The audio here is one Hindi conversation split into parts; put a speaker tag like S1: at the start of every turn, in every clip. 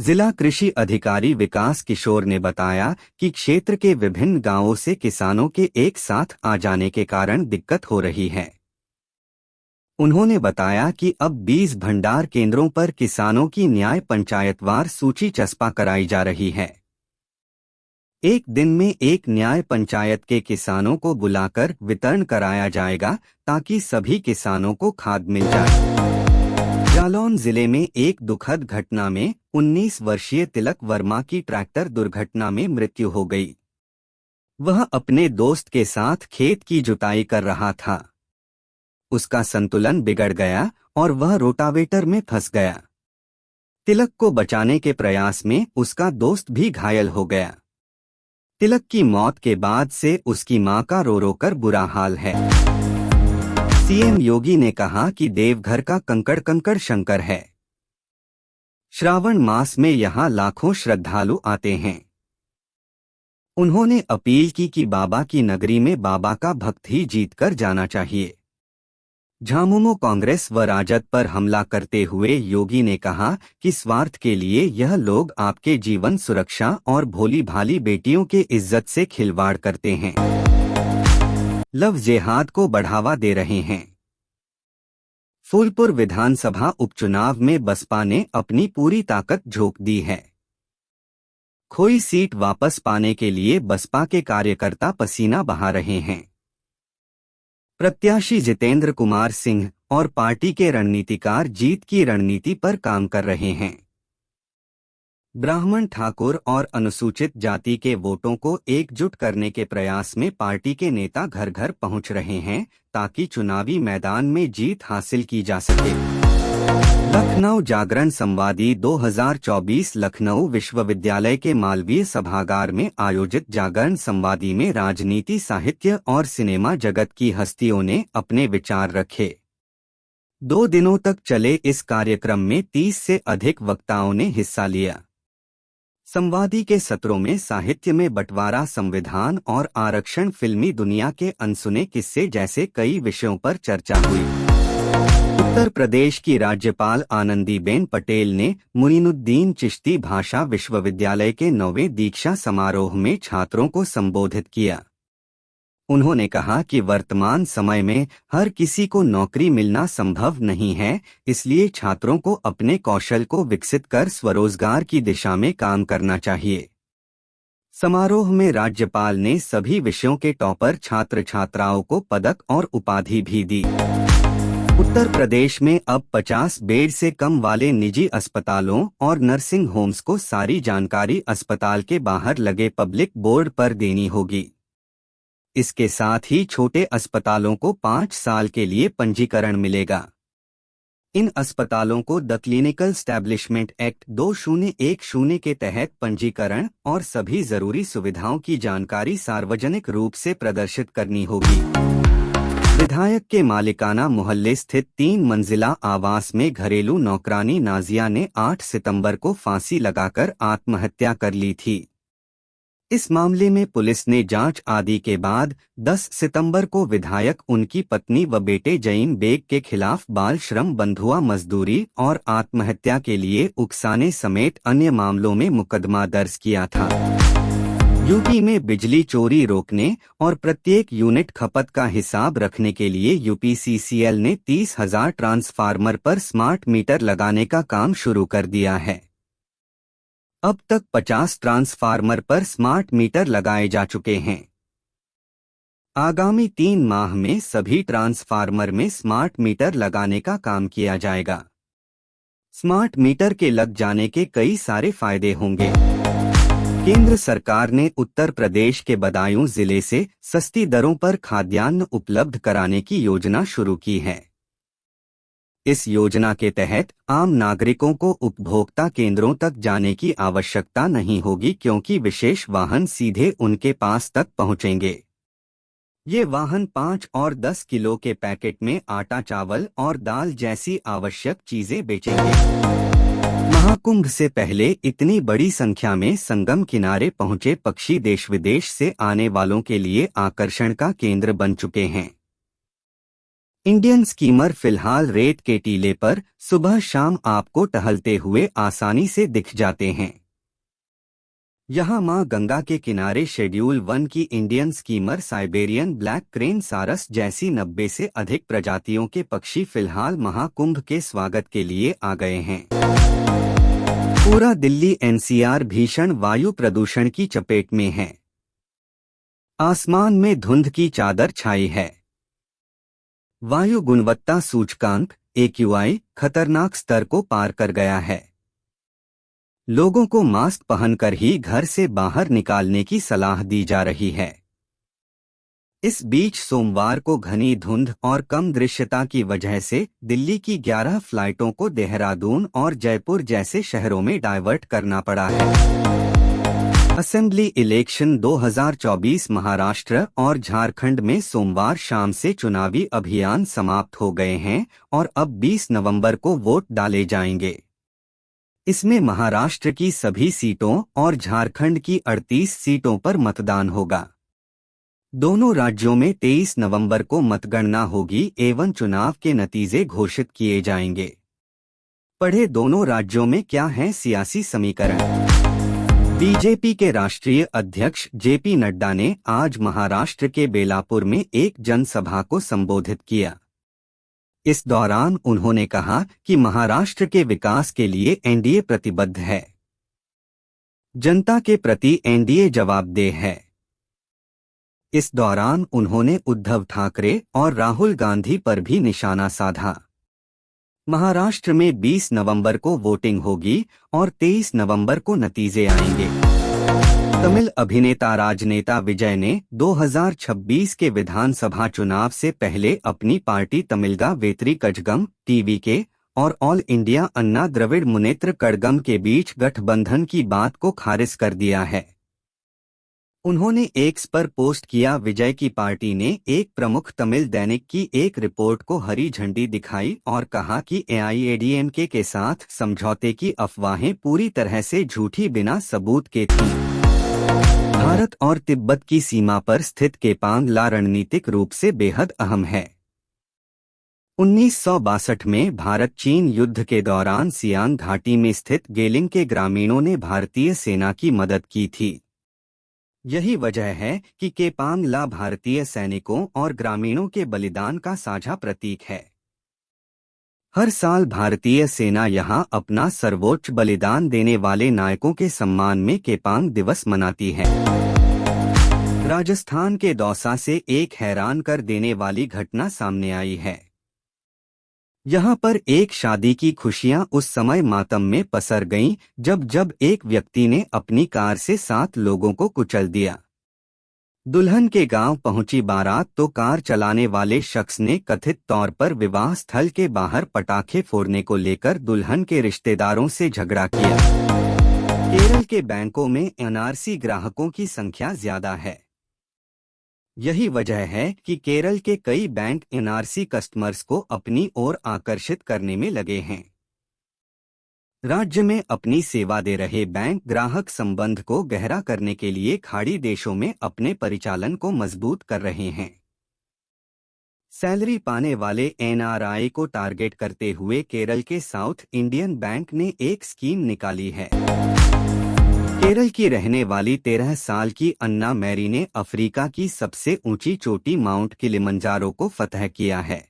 S1: जिला कृषि अधिकारी विकास किशोर ने बताया कि क्षेत्र के विभिन्न गांवों से किसानों के एक साथ आ जाने के कारण दिक्कत हो रही है। उन्होंने बताया कि अब 20 भंडार केंद्रों पर किसानों की न्याय पंचायतवार सूची चस्पा कराई जा रही है। एक दिन में एक न्याय पंचायत के किसानों को बुलाकर वितरण कराया जाएगा ताकि सभी किसानों को खाद मिल जाए। जालौन जिले में एक दुखद घटना में 19 वर्षीय तिलक वर्मा की ट्रैक्टर दुर्घटना में मृत्यु हो गई। वह अपने दोस्त के साथ खेत की जुताई कर रहा था। उसका संतुलन बिगड़ गया और वह रोटावेटर में फंस गया। तिलक को बचाने के प्रयास में उसका दोस्त भी घायल हो गया। तिलक की मौत के बाद से उसकी मां का रो रो कर बुरा हाल है। सीएम योगी ने कहा कि देवघर का कंकड़ कंकड़ शंकर है। श्रावण मास में यहां लाखों श्रद्धालु आते हैं। उन्होंने अपील की कि बाबा की नगरी में बाबा का भक्त ही जीत कर जाना चाहिए। झामुमो कांग्रेस व राजद पर हमला करते हुए योगी ने कहा कि स्वार्थ के लिए यह लोग आपके जीवन सुरक्षा और भोली भाली बेटियों के इज्जत से खिलवाड़ करते हैं, लव जिहाद को बढ़ावा दे रहे हैं। फूलपुर विधानसभा उपचुनाव में बसपा ने अपनी पूरी ताकत झोंक दी है। खोई सीट वापस पाने के लिए बसपा के कार्यकर्ता पसीना बहा रहे हैं। प्रत्याशी जितेंद्र कुमार सिंह और पार्टी के रणनीतिकार जीत की रणनीति पर काम कर रहे हैं। ब्राह्मण, ठाकुर और अनुसूचित जाति के वोटों को एकजुट करने के प्रयास में पार्टी के नेता घर घर पहुंच रहे हैं ताकि चुनावी मैदान में जीत हासिल की जा सके। लखनऊ जागरण संवादी 2024 लखनऊ विश्वविद्यालय के मालवीय सभागार में आयोजित जागरण संवादी में राजनीति, साहित्य और सिनेमा जगत की हस्तियों ने अपने विचार रखे। 2 दिनों तक चले इस कार्यक्रम में 30 से अधिक वक्ताओं ने हिस्सा लिया। संवादी के सत्रों में साहित्य में बंटवारा, संविधान और आरक्षण, फिल्मी दुनिया के अनसुने किस्से जैसे कई विषयों पर चर्चा हुई। उत्तर प्रदेश की राज्यपाल आनंदीबेन पटेल ने मुइनुद्दीन चिश्ती भाषा विश्वविद्यालय के 9वें दीक्षा समारोह में छात्रों को संबोधित किया। उन्होंने कहा कि वर्तमान समय में हर किसी को नौकरी मिलना संभव नहीं है, इसलिए छात्रों को अपने कौशल को विकसित कर स्वरोजगार की दिशा में काम करना चाहिए। समारोह में राज्यपाल ने सभी विषयों के टॉपर छात्र छात्राओं को पदक और उपाधि भी दी। उत्तर प्रदेश में अब 50 बेड से कम वाले निजी अस्पतालों और नर्सिंग होम्स को सारी जानकारी अस्पताल के बाहर लगे पब्लिक बोर्ड पर देनी होगी। इसके साथ ही छोटे अस्पतालों को 5 साल के लिए पंजीकरण मिलेगा। इन अस्पतालों को द क्लिनिकल स्टैब्लिशमेंट एक्ट 2010 के तहत पंजीकरण और सभी जरूरी सुविधाओं की जानकारी सार्वजनिक रूप से प्रदर्शित करनी होगी। विधायक के मालिकाना मोहल्ले स्थित 3 मंजिला आवास में घरेलू नौकरानी नाजिया ने 8 सितंबर को फांसी लगाकर आत्महत्या कर ली थी। इस मामले में पुलिस ने जांच आदि के बाद 10 सितंबर को विधायक, उनकी पत्नी व बेटे जईन बेग के खिलाफ बाल श्रम, बंधुआ मजदूरी और आत्महत्या के लिए उकसाने समेत अन्य मामलों में मुकदमा दर्ज किया था। यूपी में बिजली चोरी रोकने और प्रत्येक यूनिट खपत का हिसाब रखने के लिए यूपीसीसीएल ने 30,000 ट्रांसफार्मर पर स्मार्ट मीटर लगाने का काम शुरू कर दिया है। अब तक 50 ट्रांसफार्मर पर स्मार्ट मीटर लगाए जा चुके हैं। आगामी 3 माह में सभी ट्रांसफार्मर में स्मार्ट मीटर लगाने का काम किया जाएगा। स्मार्ट मीटर के लग जाने के कई सारे फायदे होंगे। केंद्र सरकार ने उत्तर प्रदेश के बदायूं जिले से सस्ती दरों पर खाद्यान्न उपलब्ध कराने की योजना शुरू की है। इस योजना के तहत आम नागरिकों को उपभोक्ता केंद्रों तक जाने की आवश्यकता नहीं होगी, क्योंकि विशेष वाहन सीधे उनके पास तक पहुंचेंगे। ये वाहन 5 और 10 किलो के पैकेट में आटा, चावल और दाल जैसी आवश्यक चीजें बेचेंगे। महाकुंभ से पहले इतनी बड़ी संख्या में संगम किनारे पहुंचे पक्षी देश विदेश से आने वालों के लिए आकर्षण का केंद्र बन चुके हैं। इंडियन स्कीमर फिलहाल रेत के टीले पर सुबह शाम आपको टहलते हुए आसानी से दिख जाते हैं। यहाँ मां गंगा के किनारे शेड्यूल 1 की Indian schemer Siberian black crane सारस जैसी 90 से अधिक प्रजातियों के पक्षी फिलहाल महाकुंभ के स्वागत के लिए आ गए हैं। पूरा दिल्ली एनसीआर भीषण वायु प्रदूषण की चपेट में है। आसमान में धुंध की चादर छाई है। वायु गुणवत्ता सूचकांक AQI खतरनाक स्तर को पार कर गया है। लोगों को मास्क पहनकर ही घर से बाहर निकालने की सलाह दी जा रही है। इस बीच सोमवार को घनी धुंध और कम दृश्यता की वजह से दिल्ली की 11 फ्लाइटों को देहरादून और जयपुर जैसे शहरों में डाइवर्ट करना पड़ा है। असेंबली इलेक्शन 2024 महाराष्ट्र और झारखंड में सोमवार शाम से चुनावी अभियान समाप्त हो गए हैं और अब 20 नवंबर को वोट डाले जाएंगे। इसमें महाराष्ट्र की सभी सीटों और झारखंड की 38 सीटों पर मतदान होगा। दोनों राज्यों में 23 नवंबर को मतगणना होगी एवं चुनाव के नतीजे घोषित किए जाएंगे। पढ़े दोनों राज्यों में क्या है सियासी समीकरण। बीजेपी के राष्ट्रीय अध्यक्ष जेपी नड्डा ने आज महाराष्ट्र के बेलापुर में एक जनसभा को संबोधित किया। इस दौरान उन्होंने कहा कि महाराष्ट्र के विकास के लिए एनडीए प्रतिबद्ध है। जनता के प्रति एनडीए जवाबदेह है। इस दौरान उन्होंने उद्धव ठाकरे और राहुल गांधी पर भी निशाना साधा। महाराष्ट्र में 20 नवंबर को वोटिंग होगी और 23 नवंबर को नतीजे आएंगे। तमिल अभिनेता राजनेता विजय ने 2026 के विधानसभा चुनाव से पहले अपनी पार्टी तमिलगा वेत्री कजगम टीवीके और ऑल इंडिया अन्ना द्रविड़ मुनेत्र कड़गम के बीच गठबंधन की बात को खारिज कर दिया है। उन्होंने एक्स पर पोस्ट किया। विजय की पार्टी ने एक प्रमुख तमिल दैनिक की एक रिपोर्ट को हरी झंडी दिखाई और कहा कि एआईएडीएमके के साथ समझौते की अफवाहें पूरी तरह से झूठी बिना सबूत के थीं। भारत और तिब्बत की सीमा पर स्थित केपांग ला रणनीतिक रूप से बेहद अहम है। 1962 में भारत चीन युद्ध के दौरान सियांग घाटी में स्थित गेलिंग के ग्रामीणों ने भारतीय सेना की मदद की थी। यही वजह है कि केपांग ला भारतीय सैनिकों और ग्रामीणों के बलिदान का साझा प्रतीक है। हर साल भारतीय सेना यहां अपना सर्वोच्च बलिदान देने वाले नायकों के सम्मान में केपांग दिवस मनाती है। राजस्थान के दौसा से एक हैरान कर देने वाली घटना सामने आई है। यहाँ पर एक शादी की खुशियां उस समय मातम में पसर गईं जब एक व्यक्ति ने अपनी कार से 7 लोगों को कुचल दिया। दुल्हन के गांव पहुंची बारात तो कार चलाने वाले शख्स ने कथित तौर पर विवाह स्थल के बाहर पटाखे फोड़ने को लेकर दुल्हन के रिश्तेदारों से झगड़ा किया। केरल के बैंकों में एनआरसी ग्राहकों की संख्या ज्यादा है। यही वजह है कि केरल के कई बैंक एनआरसी कस्टमर्स को अपनी ओर आकर्षित करने में लगे हैं। राज्य में अपनी सेवा दे रहे बैंक ग्राहक संबंध को गहरा करने के लिए खाड़ी देशों में अपने परिचालन को मजबूत कर रहे हैं। सैलरी पाने वाले एनआरआई को टारगेट करते हुए केरल के साउथ इंडियन बैंक ने एक स्कीम निकाली है। केरल की रहने वाली 13 साल की अन्ना मैरी ने अफ्रीका की सबसे ऊंची चोटी माउंट किलिमंजारो को फतह किया है।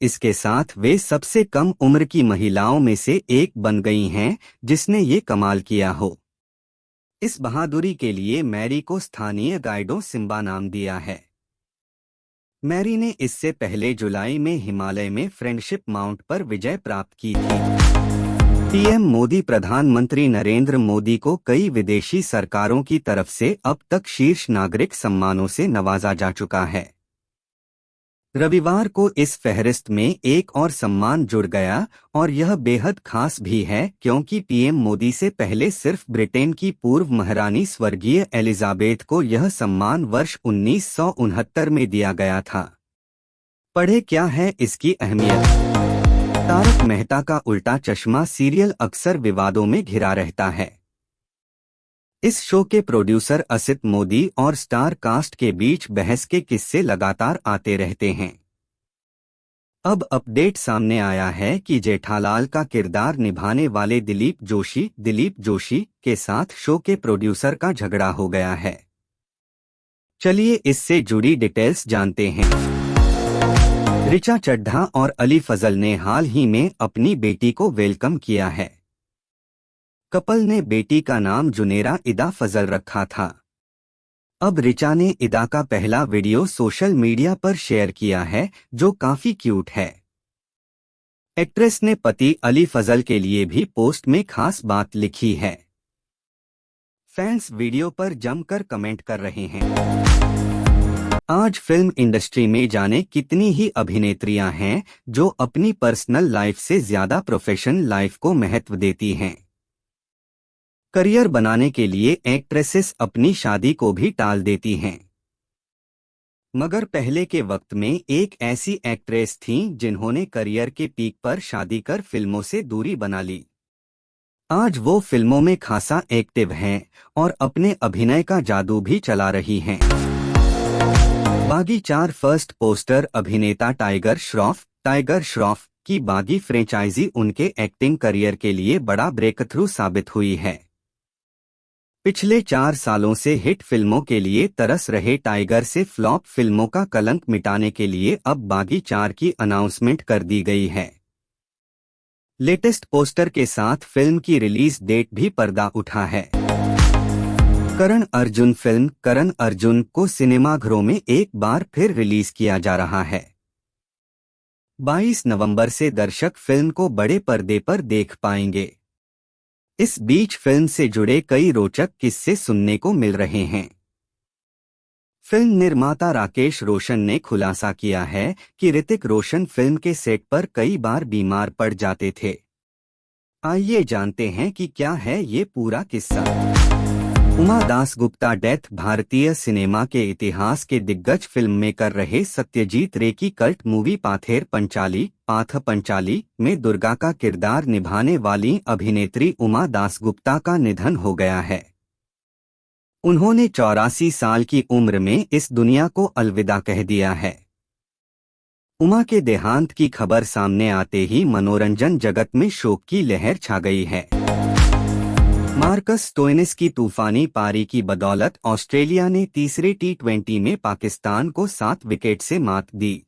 S1: इसके साथ वे सबसे कम उम्र की महिलाओं में से एक बन गई हैं जिसने ये कमाल किया हो। इस बहादुरी के लिए मैरी को स्थानीय गाइडों सिम्बा नाम दिया है। मैरी ने इससे पहले जुलाई में हिमालय में फ्रेंडशिप माउंट पर विजय प्राप्त की थी। पीएम मोदी प्रधानमंत्री नरेंद्र मोदी को कई विदेशी सरकारों की तरफ से अब तक शीर्ष नागरिक सम्मानों से नवाजा जा चुका है। रविवार को इस फहरिस्त में एक और सम्मान जुड़ गया और यह बेहद खास भी है क्योंकि पीएम मोदी से पहले सिर्फ ब्रिटेन की पूर्व महारानी स्वर्गीय एलिजाबेथ को यह सम्मान वर्ष 1969 में दिया गया था। पढ़े क्या है इसकी अहमियत। तारक मेहता का उल्टा चश्मा सीरियल अक्सर विवादों में घिरा रहता है। इस शो के प्रोड्यूसर असित मोदी और स्टार कास्ट के बीच बहस के किस्से लगातार आते रहते हैं। अब अपडेट सामने आया है कि जेठालाल का किरदार निभाने वाले दिलीप जोशी के साथ शो के प्रोड्यूसर का झगड़ा हो गया है। चलिए इससे जुड़ी डिटेल्स जानते हैं। ऋचा चड्ढा और अली फजल ने हाल ही में अपनी बेटी को वेलकम किया है। कपल ने बेटी का नाम जुनेरा इदा फजल रखा था। अब ऋचा ने इदा का पहला वीडियो सोशल मीडिया पर शेयर किया है, जो काफी क्यूट है। एक्ट्रेस ने पति अली फजल के लिए भी पोस्ट में खास बात लिखी है। फैंस वीडियो पर जमकर कमेंट कर रहे हैं। आज फिल्म इंडस्ट्री में जाने कितनी ही अभिनेत्रियां हैं जो अपनी पर्सनल लाइफ से ज्यादा प्रोफेशनल लाइफ को महत्व देती हैं। करियर बनाने के लिए एक्ट्रेसेस अपनी शादी को भी टाल देती हैं। मगर पहले के वक्त में एक ऐसी एक्ट्रेस थीं जिन्होंने करियर के पीक पर शादी कर फिल्मों से दूरी बना ली। आज वो फिल्मों में खासा एक्टिव हैं और अपने अभिनय का जादू भी चला रही हैं। बागी 4 फर्स्ट पोस्टर अभिनेता टाइगर श्रॉफ की बागी फ्रेंचाइजी उनके एक्टिंग करियर के लिए बड़ा ब्रेकथ्रू साबित हुई है। पिछले 4 सालों से हिट फिल्मों के लिए तरस रहे टाइगर से फ्लॉप फिल्मों का कलंक मिटाने के लिए अब बागी 4 की अनाउंसमेंट कर दी गई है। लेटेस्ट पोस्टर के साथ फिल्म की रिलीज डेट भी पर्दा उठा है। करण अर्जुन को सिनेमाघरों में एक बार फिर रिलीज किया जा रहा है। 22 नवंबर से दर्शक फिल्म को बड़े पर्दे पर देख पाएंगे। इस बीच फिल्म से जुड़े कई रोचक किस्से सुनने को मिल रहे हैं। फिल्म निर्माता राकेश रोशन ने खुलासा किया है कि ऋतिक रोशन फिल्म के सेट पर कई बार बीमार पड़ जाते थे। आइए जानते हैं कि क्या है ये पूरा किस्सा। उमा दासगुप्ता डेथ। भारतीय सिनेमा के इतिहास के दिग्गज फिल्म मेकर रहे सत्यजीत रे की कल्ट मूवी पाथ पंचाली में दुर्गा का किरदार निभाने वाली अभिनेत्री उमा दासगुप्ता का निधन हो गया है। उन्होंने 84 साल की उम्र में इस दुनिया को अलविदा कह दिया है। उमा के देहांत की खबर सामने आते ही मनोरंजन जगत में शोक की लहर छा गई है। मार्कस स्टोइनिस की तूफानी पारी की बदौलत ऑस्ट्रेलिया ने तीसरे T20 में पाकिस्तान को 7 विकेट से मात दी।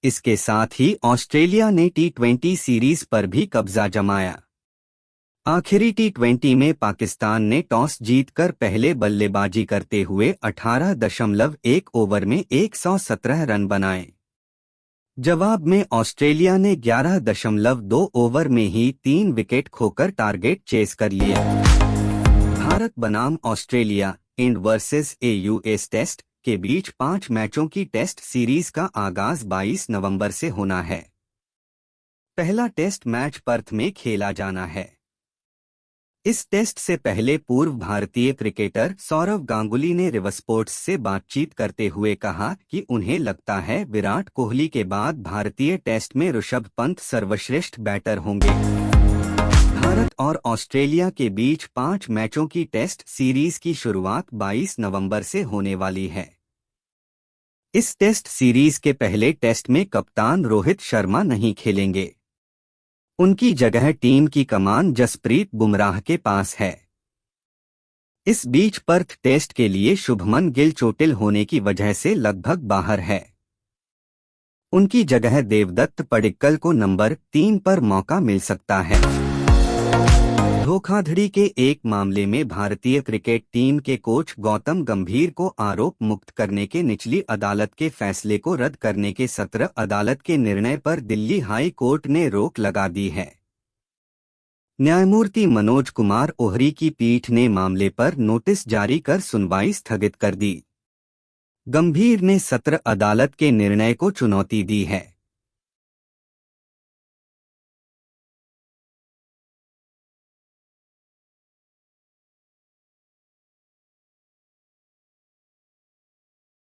S1: इसके साथ ही ऑस्ट्रेलिया ने T20 सीरीज पर भी कब्जा जमाया। आखिरी T20 में पाकिस्तान ने टॉस जीतकर पहले बल्लेबाजी करते हुए 18.1 ओवर में 117 रन बनाए। जवाब में ऑस्ट्रेलिया ने 11.2 ओवर में ही 3 विकेट खोकर टारगेट चेस कर लिया। भारत बनाम Australia IND versus US test के बीच 5 मैचों की टेस्ट सीरीज का आगाज 22 नवंबर से होना है। पहला टेस्ट मैच पर्थ में खेला जाना है। इस टेस्ट से पहले पूर्व भारतीय क्रिकेटर सौरव गांगुली ने रिव स्पोर्ट्स से बातचीत करते हुए कहा कि उन्हें लगता है विराट कोहली के बाद भारतीय टेस्ट में ऋषभ पंत सर्वश्रेष्ठ बैटर होंगे। भारत और ऑस्ट्रेलिया के बीच 5 मैचों की टेस्ट सीरीज की शुरुआत 22 नवंबर से होने वाली है। इस टेस्ट सीरीज के पहले टेस्ट में कप्तान रोहित शर्मा नहीं खेलेंगे। उनकी जगह टीम की कमान जसप्रीत बुमराह के पास है। इस बीच पर्थ टेस्ट के लिए शुभमन गिल चोटिल होने की वजह से लगभग बाहर है। उनकी जगह देवदत्त पडिक्कल को नंबर 3 पर मौका मिल सकता है। धोखाधड़ी के एक मामले में भारतीय क्रिकेट टीम के कोच गौतम गंभीर को आरोप मुक्त करने के निचली अदालत के फैसले को रद्द करने के सत्र अदालत के निर्णय पर दिल्ली हाई कोर्ट ने रोक लगा दी है। न्यायमूर्ति मनोज कुमार ओहरी की पीठ ने मामले पर नोटिस जारी कर सुनवाई स्थगित कर दी। गंभीर ने सत्र अदालत के निर्णय को चुनौती दी है।